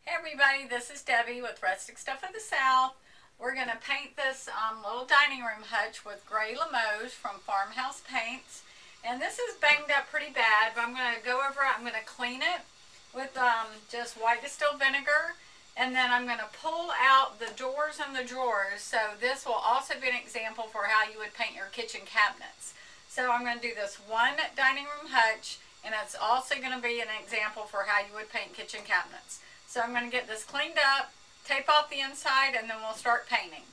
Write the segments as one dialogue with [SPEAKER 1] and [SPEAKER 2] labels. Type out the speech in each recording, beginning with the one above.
[SPEAKER 1] Hey everybody, this is Debbie with Rustic Stuff of the South. We're going to paint this little dining room hutch with gray Limoges from Farmhouse paints. And this is banged up pretty bad, but I'm going to go over it. I'm going to clean it with just white distilled vinegar. And then I'm going to pull out the doors and the drawers. So this will also be an example for how you would paint your kitchen cabinets. So I'm going to do this one dining room hutch, and it's also going to be an example for how you would paint kitchen cabinets. So I'm going to get this cleaned up, tape off the inside, and then we'll start painting.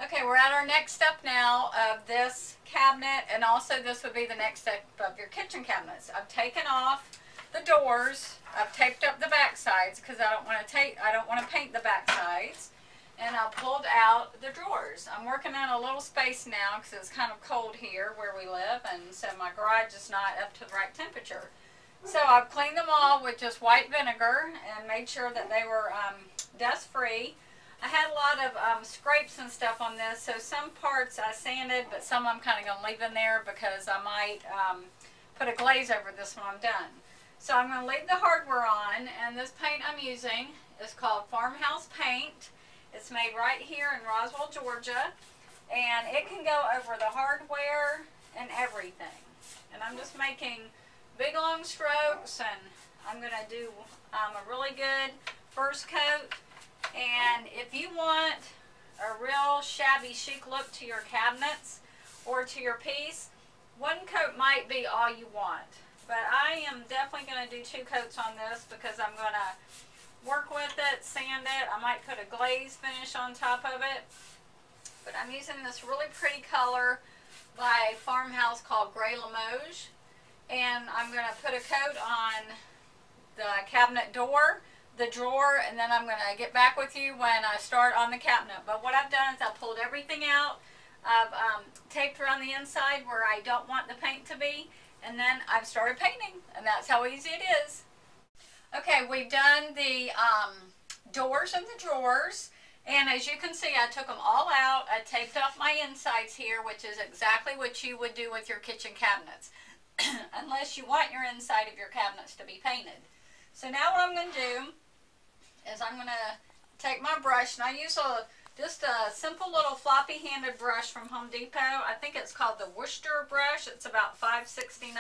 [SPEAKER 1] Okay, we're at our next step now of this cabinet, and also this would be the next step of your kitchen cabinets. I've taken off the doors, I've taped up the back sides because I don't want to paint the back sides, and I pulled out the drawers. I'm working on a little space now because it's kind of cold here where we live, and so my garage is not up to the right temperature. So I've cleaned them all with just white vinegar and made sure that they were dust free. I had a lot of scrapes and stuff on this, so some parts I sanded, but some I'm kind of going to leave in there because I might put a glaze over this when I'm done. So I'm going to leave the hardware on, and this paint I'm using is called Farmhouse paint. It's made right here in Roswell, Georgia, and it can go over the hardware and everything. And I'm just making big long strokes, and I'm going to do a really good first coat. And if you want a real shabby chic look to your cabinets or to your piece, one coat might be all you want. But I am definitely going to do 2 coats on this because I'm going to work with it, sand it. I might put a glaze finish on top of it. But I'm using this really pretty color by Farmhouse called Gray Limoges. And I'm going to put a coat on the cabinet door, the drawer, and then I'm going to get back with you when I start on the cabinet. But what I've done is I've pulled everything out. I've taped around the inside where I don't want the paint to be, and then I've started painting, and that's how easy it is. Okay, we've done the doors and the drawers, and as you can see, I took them all out. I taped off my insides here, which is exactly what you would do with your kitchen cabinets. Unless you want your inside of your cabinets to be painted. So now what I'm going to do is I'm going to take my brush, and I use just a simple little floppy handed brush from Home Depot. I think it's called the Worcester brush. It's about $5.69,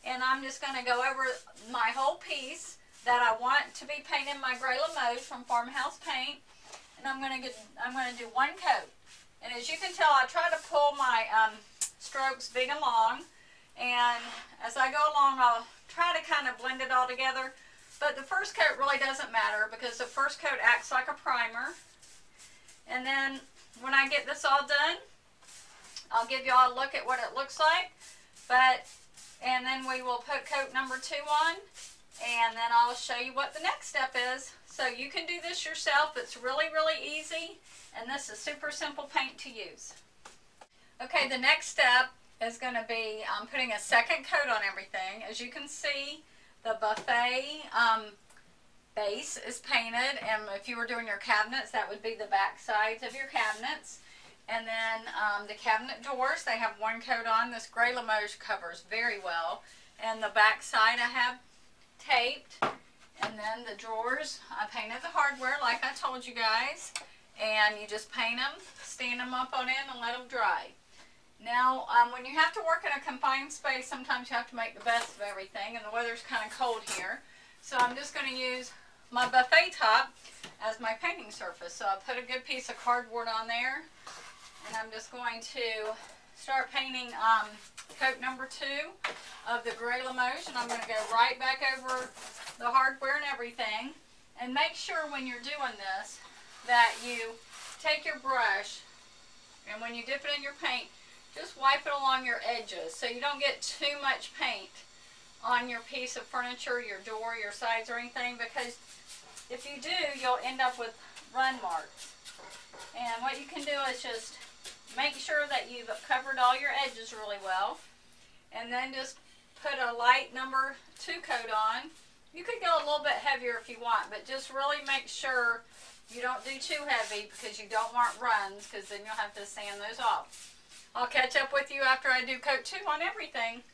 [SPEAKER 1] and I'm just going to go over my whole piece that I want to be painted my Gray Limoges from Farmhouse paint, and I'm going to do 1 coat. And as you can tell, I try to pull my strokes big and long. And as I go along, I'll try to kind of blend it all together. But the first coat really doesn't matter because the first coat acts like a primer. And then when I get this all done, I'll give you all a look at what it looks like. And then we will put coat number 2 on, and then I'll show you what the next step is. So you can do this yourself. It's really, really easy, and this is super simple paint to use. Okay, the next step is going to be putting a second coat on everything. As you can see, the buffet base is painted, and if you were doing your cabinets, that would be the back sides of your cabinets. And then the cabinet doors, they have 1 coat on. This Gray Limoges covers very well. And the back side I have taped. And then the drawers, I painted the hardware like I told you guys. And you just paint them, stand them up on end, and let them dry. Now, when you have to work in a confined space, sometimes you have to make the best of everything, and the weather's kind of cold here. So I'm just going to use my buffet top as my painting surface. So I put a good piece of cardboard on there, and I'm just going to start painting coat number 2 of the Gray Limoges, and I'm going to go right back over the hardware and everything. And make sure when you're doing this that you take your brush, and when you dip it in your paint, just wipe it along your edges so you don't get too much paint on your piece of furniture, your door, your sides, or anything, because if you do, you'll end up with run marks. And what you can do is just make sure that you've covered all your edges really well, and then just put a light number 2 coat on. You could go a little bit heavier if you want, but just really make sure you don't do too heavy because you don't want runs, because then you'll have to sand those off. I'll catch up with you after I do coat 2 on everything.